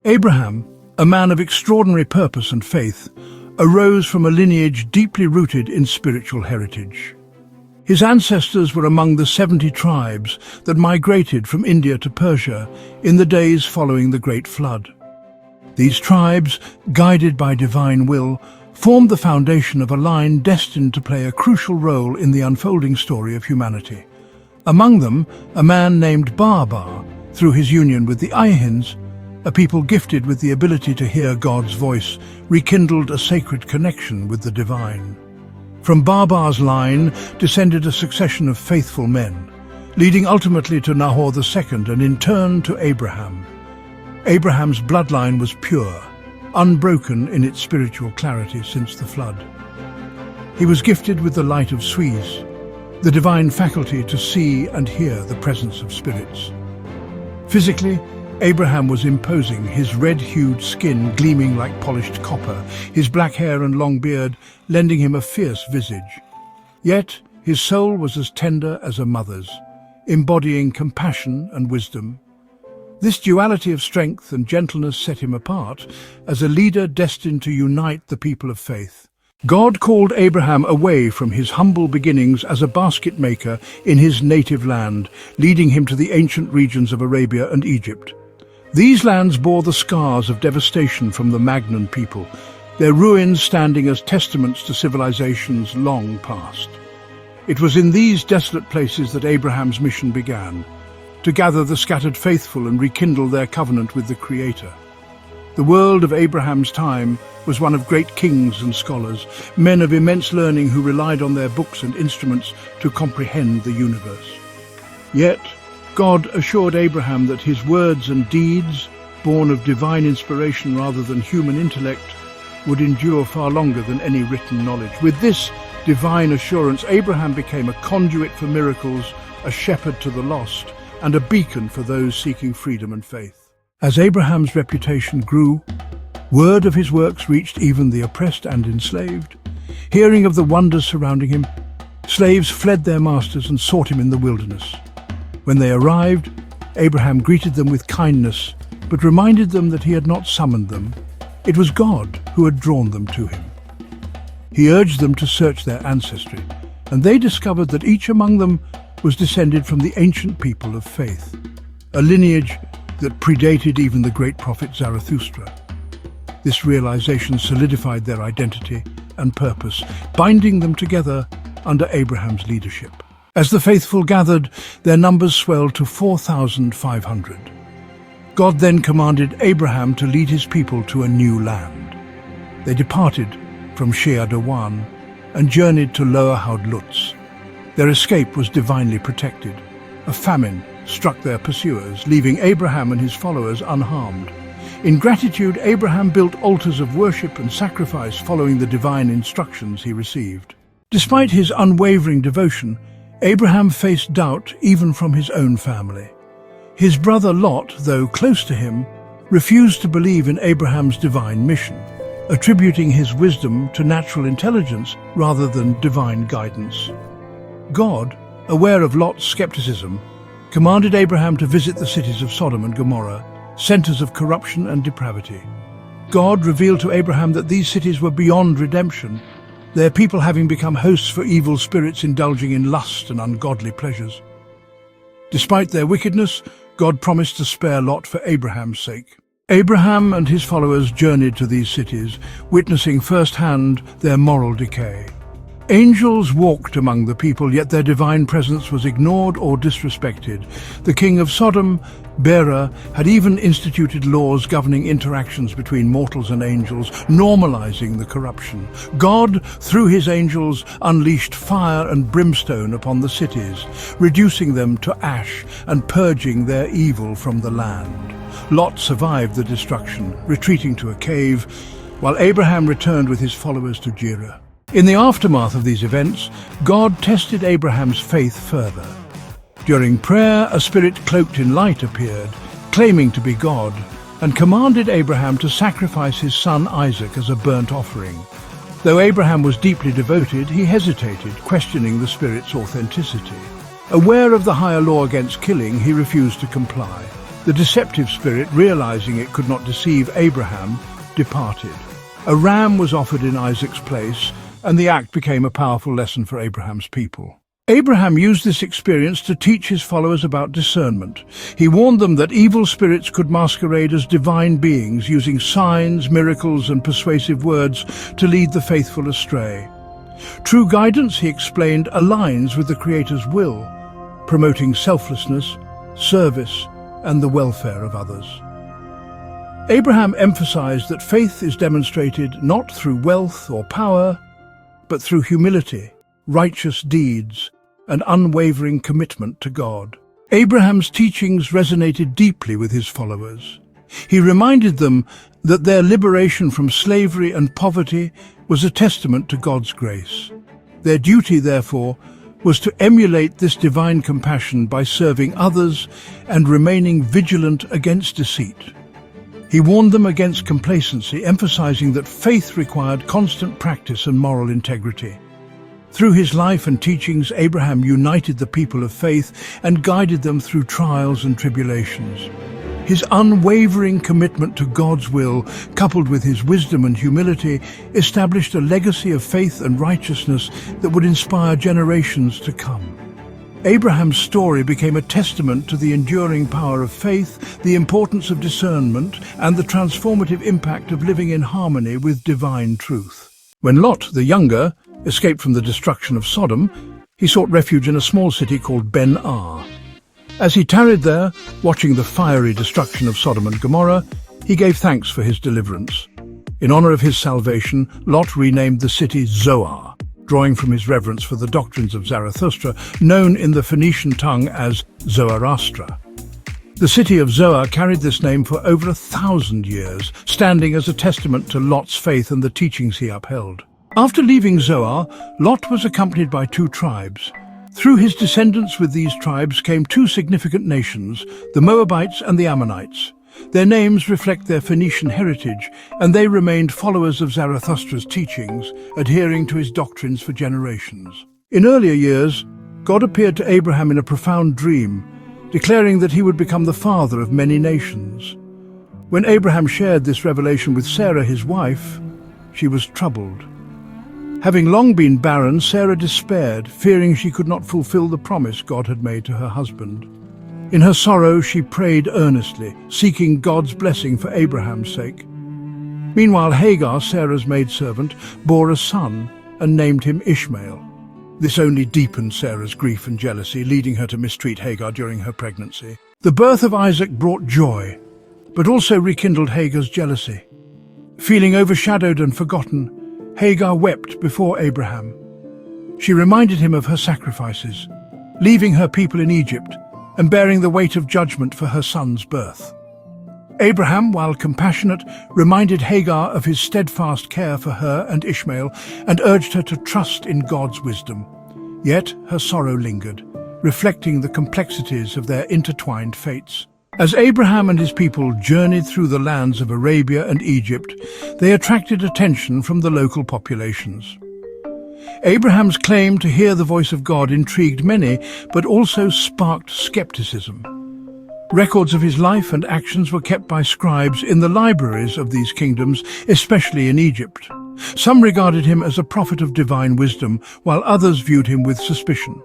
Abraham, a man of extraordinary purpose and faith, arose from a lineage deeply rooted in spiritual heritage. His ancestors were among the 70 tribes that migrated from India to Persia in the days following the Great Flood. These tribes, guided by divine will, formed the foundation of a line destined to play a crucial role in the unfolding story of humanity. Among them, a man named Barbar, through his union with the Ihins, a people gifted with the ability to hear God's voice, rekindled a sacred connection with the divine. From Barbar's line descended a succession of faithful men, leading ultimately to Nahor II and in turn to Abraham. Abraham's bloodline was pure, unbroken in its spiritual clarity since the flood. He was gifted with the light of Suis, the divine faculty to see and hear the presence of spirits. Physically, Abraham was imposing, his red-hued skin gleaming like polished copper, his black hair and long beard lending him a fierce visage. Yet his soul was as tender as a mother's, embodying compassion and wisdom. This duality of strength and gentleness set him apart as a leader destined to unite the people of faith. God called Abraham away from his humble beginnings as a basket maker in his native land, leading him to the ancient regions of Arabia and Egypt. These lands bore the scars of devastation from the Magnan people, their ruins standing as testaments to civilizations long past. It was in these desolate places that Abraham's mission began, to gather the scattered faithful and rekindle their covenant with the Creator. The world of Abraham's time was one of great kings and scholars, men of immense learning who relied on their books and instruments to comprehend the universe. Yet, God assured Abraham that his words and deeds, born of divine inspiration rather than human intellect, would endure far longer than any written knowledge. With this divine assurance, Abraham became a conduit for miracles, a shepherd to the lost, and a beacon for those seeking freedom and faith. As Abraham's reputation grew, word of his works reached even the oppressed and enslaved. Hearing of the wonders surrounding him, slaves fled their masters and sought him in the wilderness. When they arrived, Abraham greeted them with kindness, but reminded them that he had not summoned them. It was God who had drawn them to him. He urged them to search their ancestry, and they discovered that each among them was descended from the ancient people of faith, a lineage that predated even the great prophet Zarathustra. This realization solidified their identity and purpose, binding them together under Abraham's leadership. As the faithful gathered, their numbers swelled to 4,500. God then commanded Abraham to lead his people to a new land. They departed from Shea Dawan and journeyed to Lower Haud-Lutz. Their escape was divinely protected. A famine struck their pursuers, leaving Abraham and his followers unharmed. In gratitude, Abraham built altars of worship and sacrifice following the divine instructions he received. Despite his unwavering devotion, Abraham faced doubt even from his own family. His brother Lot, though close to him, refused to believe in Abraham's divine mission, attributing his wisdom to natural intelligence rather than divine guidance. God, aware of Lot's skepticism, commanded Abraham to visit the cities of Sodom and Gomorrah, centers of corruption and depravity. God revealed to Abraham that these cities were beyond redemption, their people having become hosts for evil spirits indulging in lust and ungodly pleasures. Despite their wickedness, God promised to spare Lot for Abraham's sake. Abraham and his followers journeyed to these cities, witnessing firsthand their moral decay. Angels walked among the people, yet their divine presence was ignored or disrespected. The king of Sodom, Bera, had even instituted laws governing interactions between mortals and angels, normalizing the corruption. God, through his angels, unleashed fire and brimstone upon the cities, reducing them to ash and purging their evil from the land. Lot survived the destruction, retreating to a cave, while Abraham returned with his followers to Gerar. In the aftermath of these events, God tested Abraham's faith further. During prayer, a spirit cloaked in light appeared, claiming to be God, and commanded Abraham to sacrifice his son Isaac as a burnt offering. Though Abraham was deeply devoted, he hesitated, questioning the spirit's authenticity. Aware of the higher law against killing, he refused to comply. The deceptive spirit, realizing it could not deceive Abraham, departed. A ram was offered in Isaac's place, and the act became a powerful lesson for Abraham's people. Abraham used this experience to teach his followers about discernment. He warned them that evil spirits could masquerade as divine beings, using signs, miracles, and persuasive words to lead the faithful astray. True guidance, he explained, aligns with the Creator's will, promoting selflessness, service, and the welfare of others. Abraham emphasized that faith is demonstrated not through wealth or power, but through humility, righteous deeds, and unwavering commitment to God. Abraham's teachings resonated deeply with his followers. He reminded them that their liberation from slavery and poverty was a testament to God's grace. Their duty, therefore, was to emulate this divine compassion by serving others and remaining vigilant against deceit. He warned them against complacency, emphasizing that faith required constant practice and moral integrity. Through his life and teachings, Abraham united the people of faith and guided them through trials and tribulations. His unwavering commitment to God's will, coupled with his wisdom and humility, established a legacy of faith and righteousness that would inspire generations to come. Abraham's story became a testament to the enduring power of faith, the importance of discernment, and the transformative impact of living in harmony with divine truth. When Lot, the younger, escaped from the destruction of Sodom, he sought refuge in a small city called Ben-Ar. As he tarried there, watching the fiery destruction of Sodom and Gomorrah, he gave thanks for his deliverance. In honor of his salvation, Lot renamed the city Zoar, drawing from his reverence for the doctrines of Zarathustra, known in the Phoenician tongue as Zoroaster. The city of Zoar carried this name for over 1,000 years, standing as a testament to Lot's faith and the teachings he upheld. After leaving Zoar, Lot was accompanied by 2 tribes. Through his descendants with these tribes came 2 significant nations, the Moabites and the Ammonites. Their names reflect their Phoenician heritage, and they remained followers of Zarathustra's teachings, adhering to his doctrines for generations. In earlier years, God appeared to Abraham in a profound dream, declaring that he would become the father of many nations. When Abraham shared this revelation with Sarah, his wife, she was troubled. Having long been barren, Sarah despaired, fearing she could not fulfill the promise God had made to her husband. In her sorrow, she prayed earnestly, seeking God's blessing for Abraham's sake. Meanwhile, Hagar, Sarah's maidservant, bore a son and named him Ishmael. This only deepened Sarah's grief and jealousy, leading her to mistreat Hagar during her pregnancy. The birth of Isaac brought joy, but also rekindled Hagar's jealousy. Feeling overshadowed and forgotten, Hagar wept before Abraham. She reminded him of her sacrifices, leaving her people in Egypt and bearing the weight of judgment for her son's birth. Abraham, while compassionate, reminded Hagar of his steadfast care for her and Ishmael and urged her to trust in God's wisdom. Yet her sorrow lingered, reflecting the complexities of their intertwined fates. As Abraham and his people journeyed through the lands of Arabia and Egypt, they attracted attention from the local populations. Abraham's claim to hear the voice of God intrigued many, but also sparked skepticism. Records of his life and actions were kept by scribes in the libraries of these kingdoms, especially in Egypt. Some regarded him as a prophet of divine wisdom, while others viewed him with suspicion.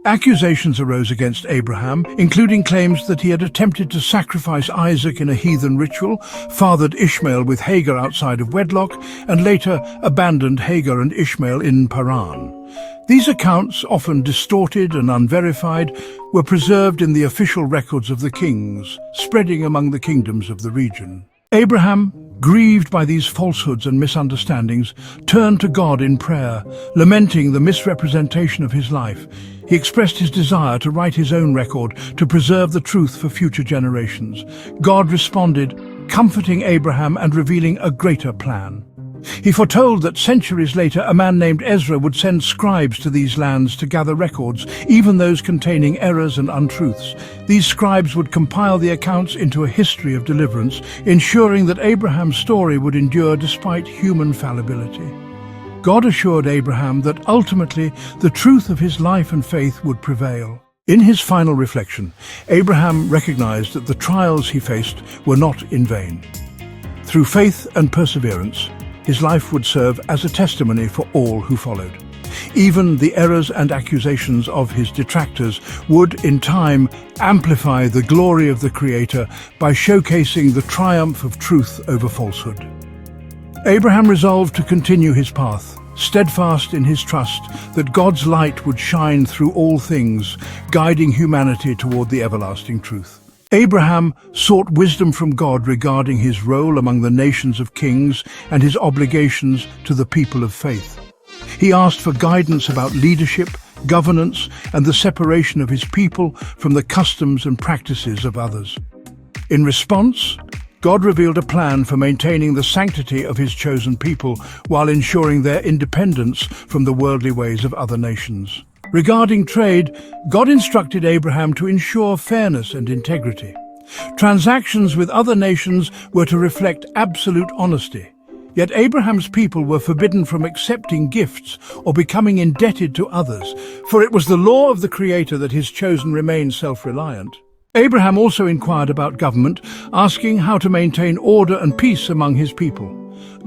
Accusations arose against Abraham, including claims that he had attempted to sacrifice Isaac in a heathen ritual, fathered Ishmael with Hagar outside of wedlock, and later abandoned Hagar and Ishmael in Paran. These accounts, often distorted and unverified, were preserved in the official records of the kings, spreading among the kingdoms of the region. Abraham, grieved by these falsehoods and misunderstandings, turned to God in prayer, lamenting the misrepresentation of his life. He expressed his desire to write his own record to preserve the truth for future generations. God responded, comforting Abraham and revealing a greater plan. He foretold that centuries later a man named Ezra would send scribes to these lands to gather records, even those containing errors and untruths. These scribes would compile the accounts into a history of deliverance, ensuring that Abraham's story would endure despite human fallibility. God assured Abraham that ultimately the truth of his life and faith would prevail. In his final reflection, Abraham recognized that the trials he faced were not in vain. Through faith and perseverance, his life would serve as a testimony for all who followed. Even the errors and accusations of his detractors would, in time, amplify the glory of the Creator by showcasing the triumph of truth over falsehood. Abraham resolved to continue his path, steadfast in his trust that God's light would shine through all things, guiding humanity toward the everlasting truth. Abraham sought wisdom from God regarding his role among the nations of kings and his obligations to the people of faith. He asked for guidance about leadership, governance, and the separation of his people from the customs and practices of others. In response, God revealed a plan for maintaining the sanctity of his chosen people while ensuring their independence from the worldly ways of other nations. Regarding trade, God instructed Abraham to ensure fairness and integrity. Transactions with other nations were to reflect absolute honesty. Yet Abraham's people were forbidden from accepting gifts or becoming indebted to others, for it was the law of the Creator that his chosen remained self-reliant. Abraham also inquired about government, asking how to maintain order and peace among his people.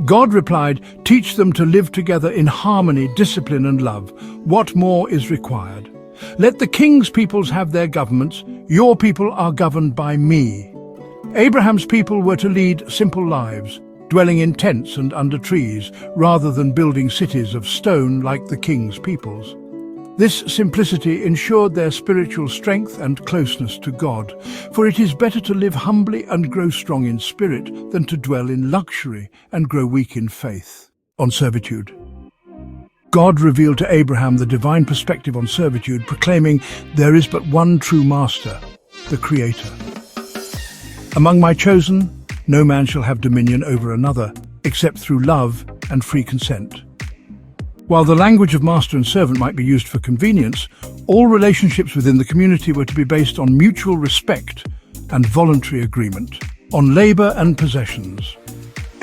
God replied, "Teach them to live together in harmony, discipline and love. What more is required? Let the king's peoples have their governments. Your people are governed by me." Abraham's people were to lead simple lives, dwelling in tents and under trees, rather than building cities of stone like the king's peoples. This simplicity ensured their spiritual strength and closeness to God, for it is better to live humbly and grow strong in spirit than to dwell in luxury and grow weak in faith. On servitude. God revealed to Abraham the divine perspective on servitude, proclaiming, "There is but one true master, the Creator. Among my chosen, no man shall have dominion over another, except through love and free consent." While the language of master and servant might be used for convenience, all relationships within the community were to be based on mutual respect and voluntary agreement, on labor and possessions.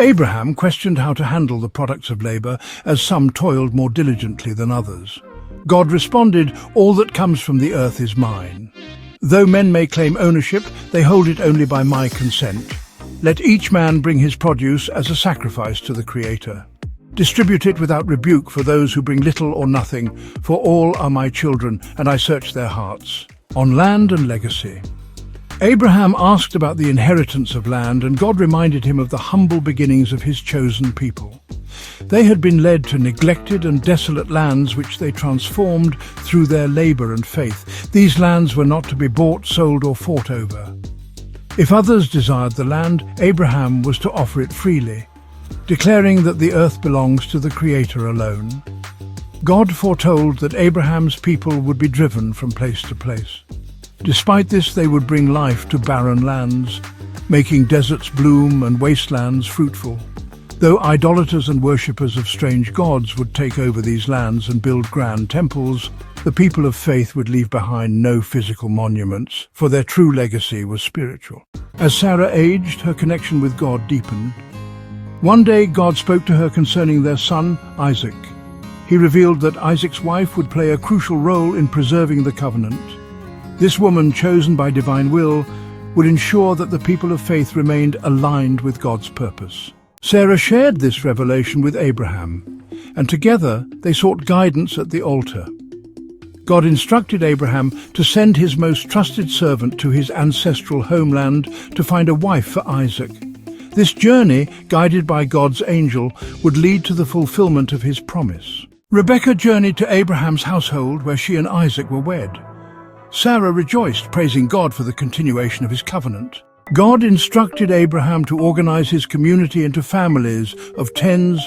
Abraham questioned how to handle the products of labor, as some toiled more diligently than others. God responded, "All that comes from the earth is mine. Though men may claim ownership, they hold it only by my consent. Let each man bring his produce as a sacrifice to the Creator. Distribute it without rebuke for those who bring little or nothing, for all are my children, and I search their hearts." On land and legacy. Abraham asked about the inheritance of land, and God reminded him of the humble beginnings of his chosen people. They had been led to neglected and desolate lands which they transformed through their labor and faith. These lands were not to be bought, sold, or fought over. If others desired the land, Abraham was to offer it freely, declaring that the earth belongs to the Creator alone. God foretold that Abraham's people would be driven from place to place. Despite this, they would bring life to barren lands, making deserts bloom and wastelands fruitful. Though idolaters and worshippers of strange gods would take over these lands and build grand temples, the people of faith would leave behind no physical monuments, for their true legacy was spiritual. As Sarah aged, her connection with God deepened. One day, God spoke to her concerning their son, Isaac. He revealed that Isaac's wife would play a crucial role in preserving the covenant. This woman, chosen by divine will, would ensure that the people of faith remained aligned with God's purpose. Sarah shared this revelation with Abraham, and together they sought guidance at the altar. God instructed Abraham to send his most trusted servant to his ancestral homeland to find a wife for Isaac. This journey, guided by God's angel, would lead to the fulfillment of his promise. Rebekah journeyed to Abraham's household, where she and Isaac were wed. Sarah rejoiced, praising God for the continuation of his covenant. God instructed Abraham to organize his community into families of tens,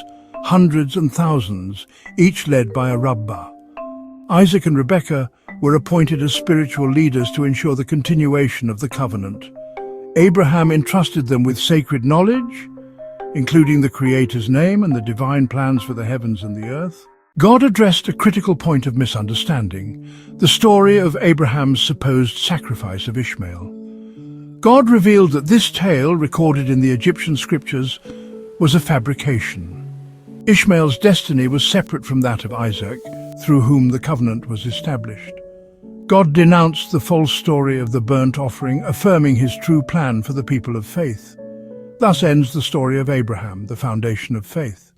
hundreds and thousands, each led by a rabbah. Isaac and Rebekah were appointed as spiritual leaders to ensure the continuation of the covenant. Abraham entrusted them with sacred knowledge, including the Creator's name and the divine plans for the heavens and the earth. God addressed a critical point of misunderstanding, the story of Abraham's supposed sacrifice of Ishmael. God revealed that this tale, recorded in the Egyptian scriptures, was a fabrication. Ishmael's destiny was separate from that of Isaac, through whom the covenant was established. God denounced the false story of the burnt offering, affirming his true plan for the people of faith. Thus ends the story of Abraham, the foundation of faith.